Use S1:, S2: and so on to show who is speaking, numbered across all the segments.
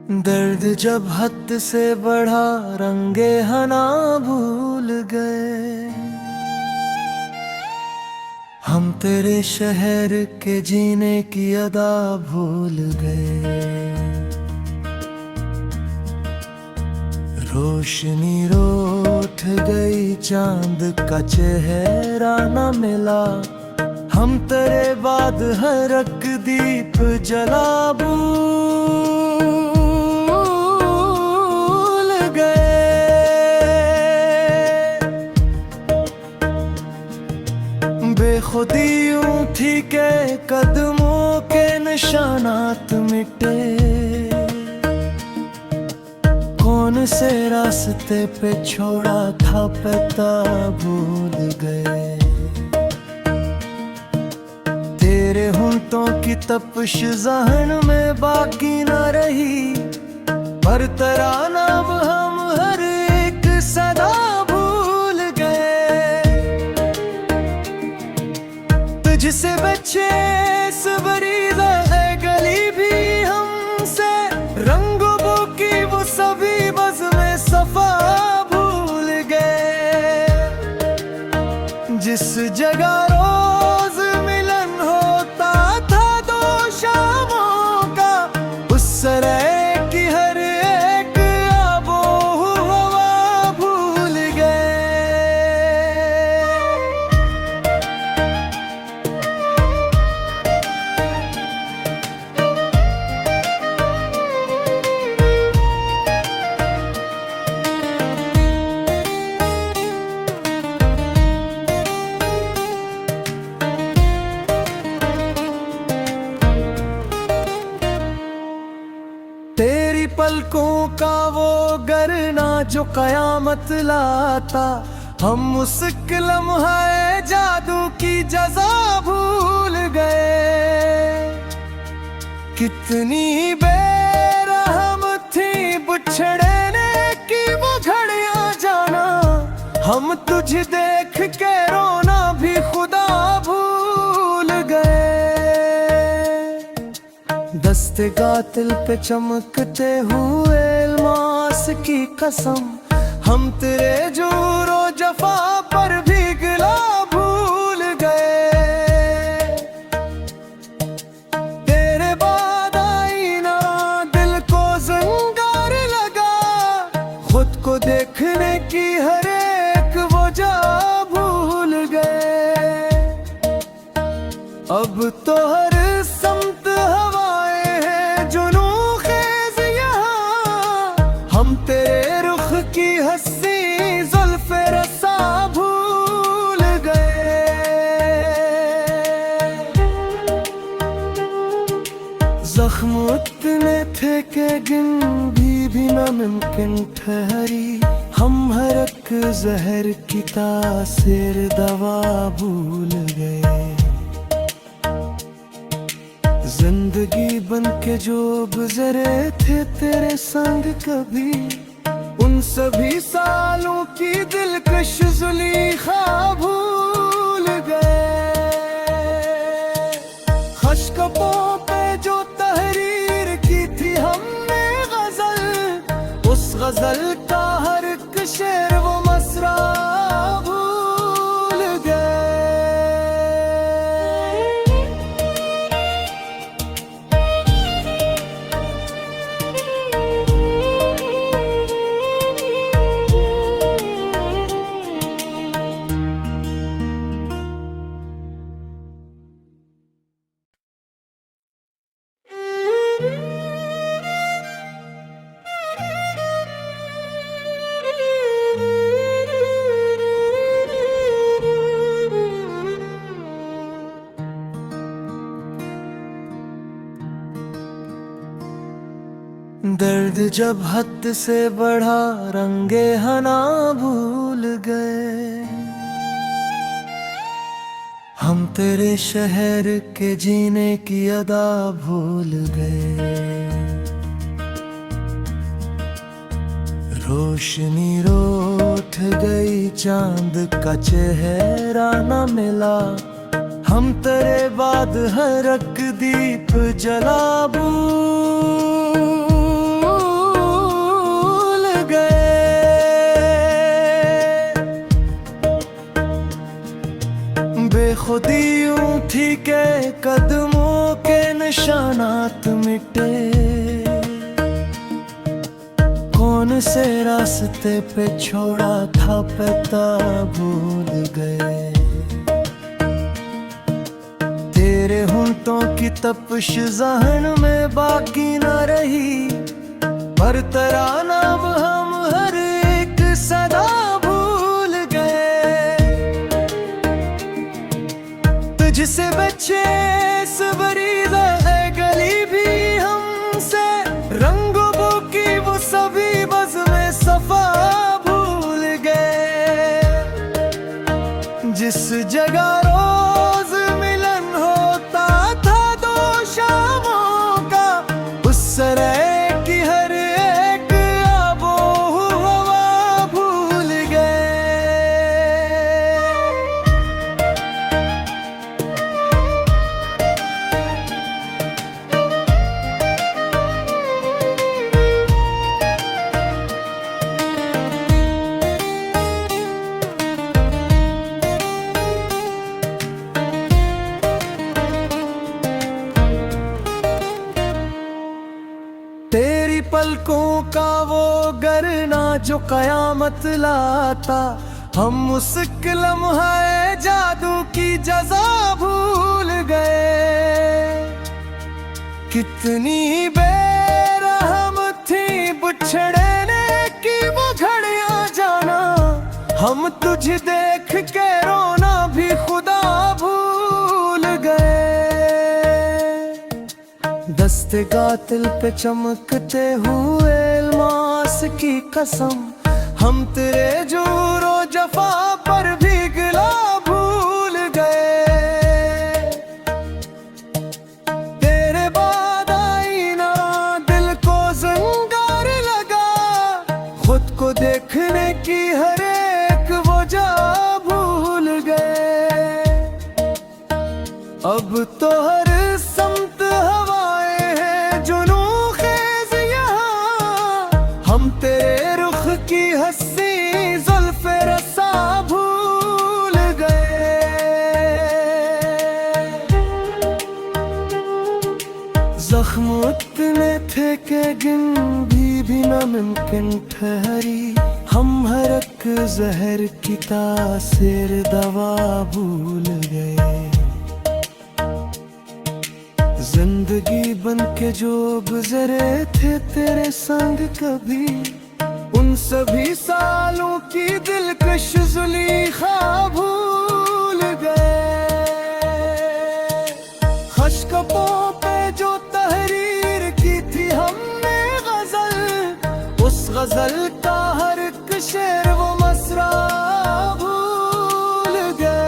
S1: दर्द जब हद से बढ़ा रंगे हना भूल गए। हम तेरे शहर के जीने की अदा भूल गए। रोशनी रोठ गई, चांद का चेहरा न मिला। हम तेरे बाद हर एक दीप जला भूल गए। बेखुदी यूं थी के कदमों के निशानात मिटे। कौन से रास्ते पे छोड़ा था पता भूल गए। तेरे होंठों की तपिश ज़हन में बाकी न रही, पर तेरा नाम हम हर एक सदा भूल गए। तुझसे बचे सबरीदा है गली भी हमसे, रंगों की वो सभी बज़ में सफा भूल गए। जिस जगह रोज मिलन होता था दो शामों का, उस सराय की हर एक आबो हवा भूल गए। तेरी पलकों का वो गरना जो कयामत लाता, हम उस लम्हे जादू की जज़ा भूल गए। कितनी बेरहम थी बिछड़ने की वो घड़ियां जाना, हम तुझे देख के रोना भी खुदा भूल गए। दस्ते कातिल पे चमकते हुए अल्मास की कसम, हम तेरे जोरो जफा पर भी गिला भूल गए। तेरे बाद आईना दिल को जंगार लगा, खुद को देखने की हर एक वो जा भूल गए। अब तो हर समत हवाएं हैं जुनून खेज यहाँ, हम तेरे रुख की हंसी जुल्फ़े रसा भूल गए। जख्म उतने थे कि गिन भी नामुमकिन ठहरी। हम हर एक जहर की तासीर दवा भूल गए। जिंदगी बन के जो गुजरे थे तेरे संग कभी, उन सभी सालों की दिलकश ज़ुलीखा भूल गए। खशकपों पे जो तहरीर की थी हमने गजल, उस गजल का हर एक शेर वो मसरा भूल गए। दर्द जब हद से बढ़ा रंगे हना भूल गए। हम तेरे शहर के जीने की अदा भूल गए। रोशनी रोठ गई, चांद का चेहरा न मिला। हम तेरे बाद हर एक दीप जला भूल बेखुदी यूं थी के कदमों के निशानात मिटे, कौन से रास्ते पे छोड़ा था पता भूल गए। तेरे होंठों की तपिश ज़हन में बाकी न रही, पर तराना अब हम हर एक सदा भूल गए। तुझसे बचे सबरीदा है गली भी हमसे, रंगों बो की वो सभी बज़्म सफा भूल गए। जिस जगह रोज मिलन होता था दो शामों का, उस तरह की हर एक आबो हवा भूल गए। तेरी पलकों का वो गरना जो कयामत लाता, हम उस लम्हे जादू की जज़ा भूल गए। कितनी बेरहम थी बिछड़ने की वो घड़ियां जाना, हम तुझे देख के रोना भी खुदा भूल गए। दस्ते कातिल पे चमकते हुए अल्मास की कसम, हम तेरे जोरो जफा पर भी गिला भूल गए। तेरे बाद आईना दिल को ज़ंगार लगा, खुद को देखने की हर एक वो जा भूल गए। अब तो हर समत हवाएं हैं जुनून खेज यहाँ, हम तेरे रुख की हंसी जुल्फ़े रसा भूल गए। जख्म इतने थे कि गिन भी नामुमकिन ठहरी, हम हर एक जहर की तासीर दवा भूल गए। जिंदगी बन के जो गुजरे थे तेरे संग कभी, उन सभी सालों की दिलकश ज़ुलीखा भूल गए। खशकों पे जो तहरीर की थी हमने गजल, उस गजल का हर एक शेर वो मसरा भूल गए।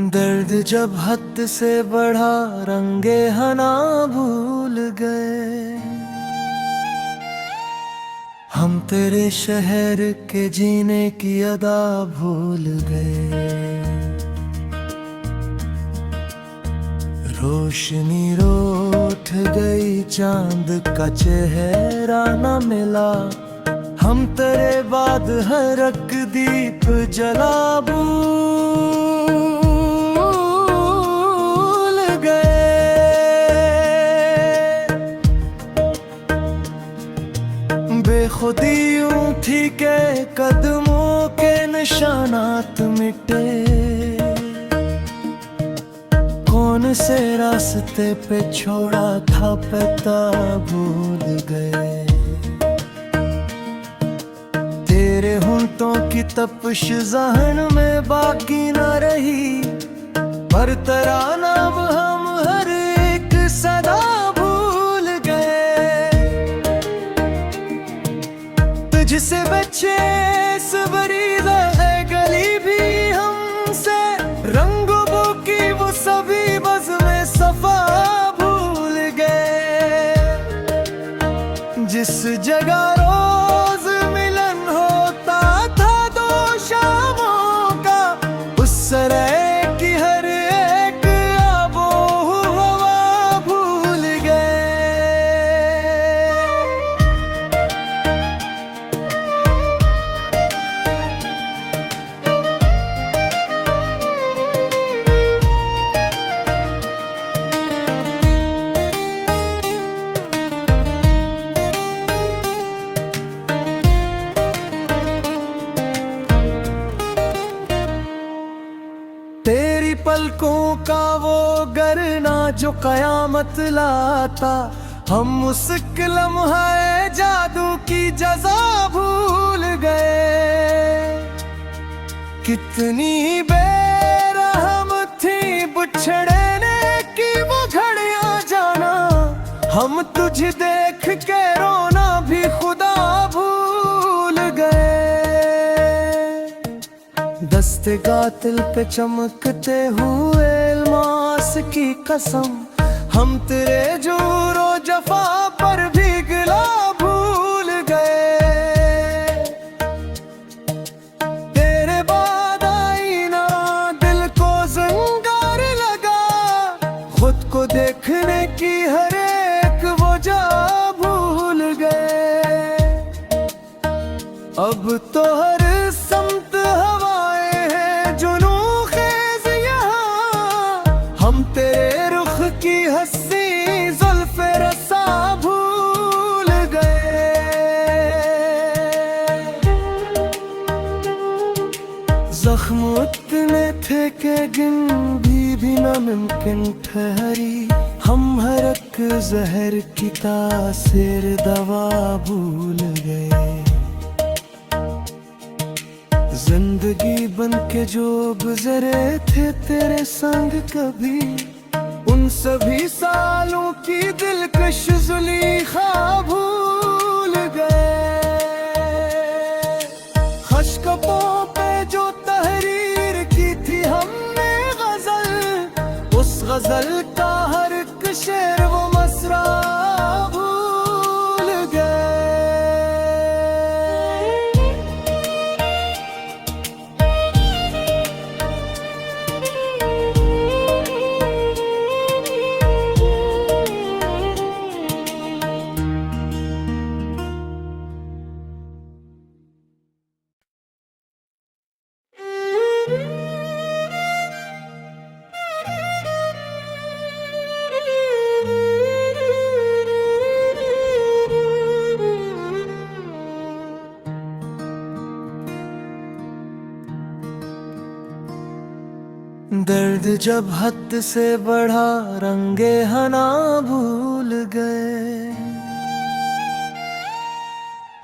S1: दर्द जब हद से बढ़ा रंगे हना भूल गए, हम तेरे शहर के जीने की अदा भूल गए। रोशनी रोठ गई चांद का चेहरा न मिला, हम तेरे बाद हर एक दीप जला बेखुदी यूं थी के कदमों के निशानात मिटे, कौन से रास्ते पे छोड़ा था पता भूल गए। तेरे होंठों की तपिश ज़हन में बाकी न रही, पर तराना अब हम हर एक सदा भूल गए। बच्चे सबरीदा है गली भी हमसे, रंगों की वो सभी बज़ में सफा भूल गए। जिस जगह रोज मिलन होता था दो शामों का, उस सराय की हर एक आबो हवा भूल गए। तेरी पलकों का वो गरना जो कयामत लाता, हम उस लम्हे जादू की जज़ा भूल गए। कितनी बेरहम थी बिछड़ने की वो घड़ियां जाना, हम तुझे देख के रोना भी खुदा भूल गए। दस्ते कातिल पे चमकते हुए अल्मास की कसम, हम तेरे जोरो जफा पर भी गिला भूल गए। तेरे बाद आईना दिल को जंगार लगा, खुद को देखने की हर एक वो जा भूल गए। अब तो हर समत हवाएं हैं जुनू खेज यहाँ, हम तेरे रुख की हंसी जुल्फ़े रसा भूल गए। जख्म उतने थे कि गिन भी नामुमकिन ठहरी, हम हर एक जहर की तासीर दवा भूल गए। जिंदगी बन के जो गुजरे थे तेरे संग कभी, उन सभी सालों की दिलकश ज़ुलीखा भूल गए। खशकपों पे जो तहरीर की थी हमने गजल, उस गजल का हर एक शेर वो मसरा भूल गए। दर्द जब हद से बढ़ा रंगे हना भूल गए,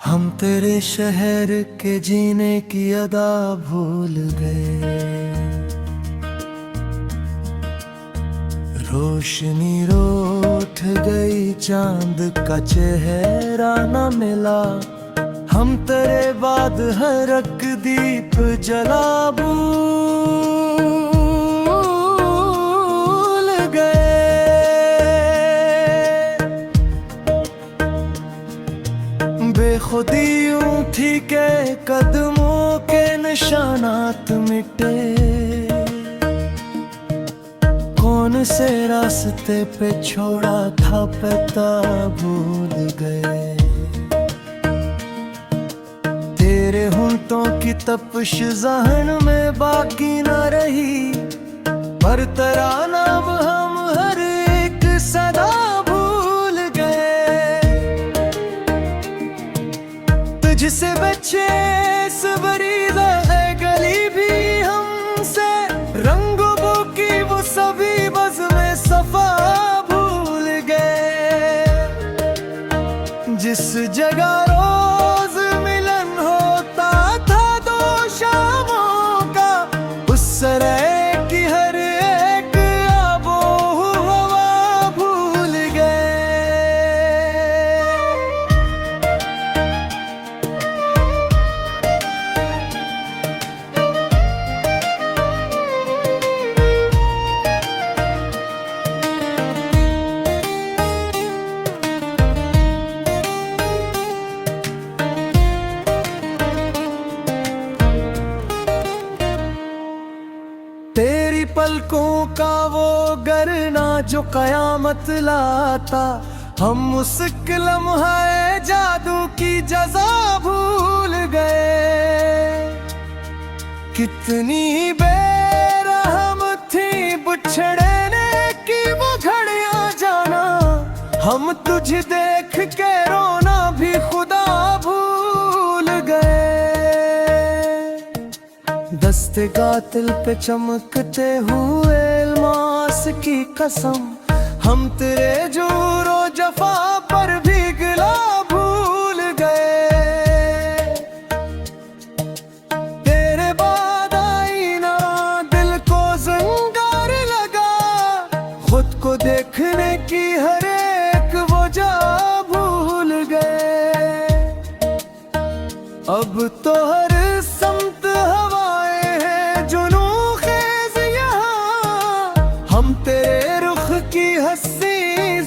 S1: हम तेरे शहर के जीने की अदा भूल गए। रोशनी रोठ गई चांद का चेहरा न मिला, हम तेरे बाद हर एक दीप जला भूल गए। बेखुदी यूं थी के कदमों के निशानात मिटे, कौन से रास्ते पे छोड़ा था पता भूल गए। तेरे होंठों की तपिश ज़हन में बाकी न रही, पर तेरा नाम हम हर एक सदा भूल गए। तुझसे बच्चे सबरीदा है गली भी हमसे, रंगों की वो सभी बज़ में सफा भूल गए। जिस जगह रोज मिलन होता था दो शामों का, उस सराय की हर एक आबो हवा भूल गए। तेरी पलकों का वो गरना जो कयामत लाता, हम उस लम्हे जादू की जज़ा भूल गए। कितनी बेरहम थी बिछड़ने की वो घड़ियां जाना, हम तुझे देख के रोना भी खुदा भूल गए। दस्ते कातिल पे चमकते हुए अल्मास की कसम, हम तेरे जोरो जफा पर भी गिला भूल गए। तेरे बाद आईना दिल को जंगार लगा, खुद को देखने की हर एक वो जा भूल गए। अब तो हर समत हवाएं हैं जुनून खेज यहाँ, हम तेरे रुख की हंसी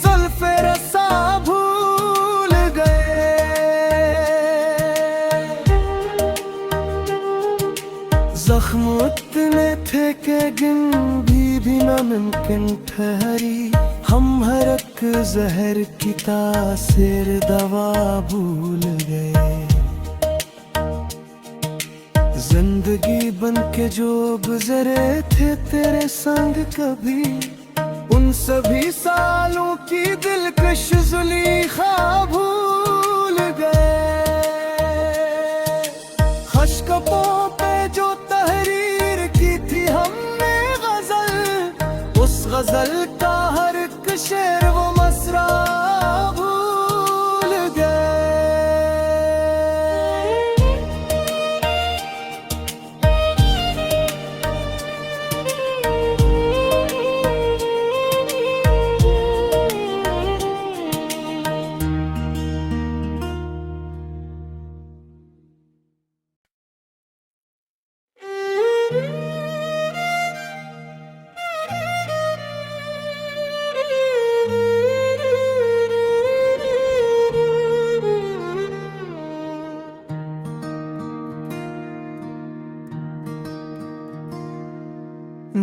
S1: जुल्फ़े रसा भूल गए। जख्म इतने थे कि गिन भी नामुमकिन ठहरी, हम हर एक जहर की तासीर दवा भूल गए। जिंदगी बन के जो गुजरे थे तेरे संग कभी, उन सभी सालों की दिलकश जुलीखा भूल गए। खशकपों पे जो तहरीर की थी हमने गजल, उस गजल का हर एक शेर वो मसरा भूल गए।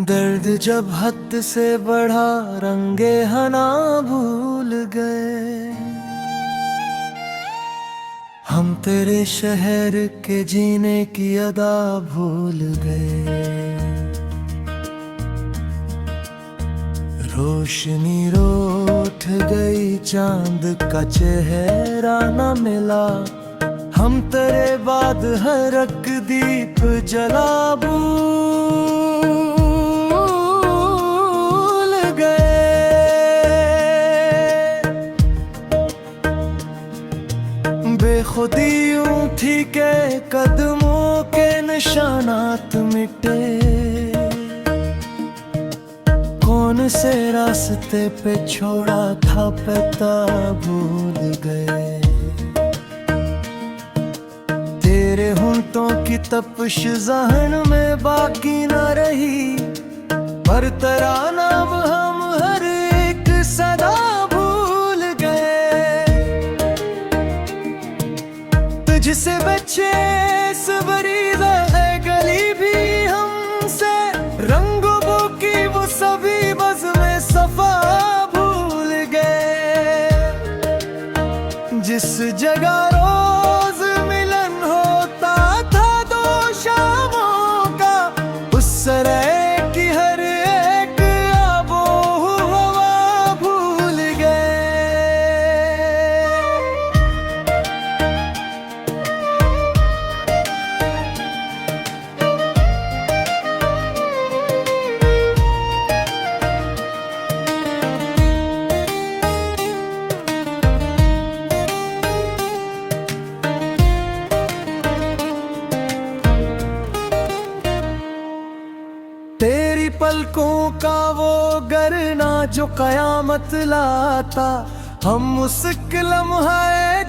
S1: दर्द जब हद से बढ़ा रंगे हना भूल गए, हम तेरे शहर के जीने की अदा भूल गए। रोशनी रोठ गई चांद का चेहरा न मिला, हम तेरे बाद हर एक दीप जला बेखुदी यूं थी के कदमों के निशानात मिटे, कौन से रास्ते पे छोड़ा था पता भूल गए। तेरे होंठों की तपिश ज़हन में बाकी न रही, पर तेरा नाम हम हर एक सदा भूल गए। तुझसे बचे सबरी है गली भी हमसे, रंगों बो की वो सभी बज़ में सफा भूल गए। जिस जगह रोज मिलन होता था दो शामों का, उस तरह की हर एक आबो हवा भूल गए। तेरी पलकों का वो गरना जो कयामत लाता, हम उस लम्हे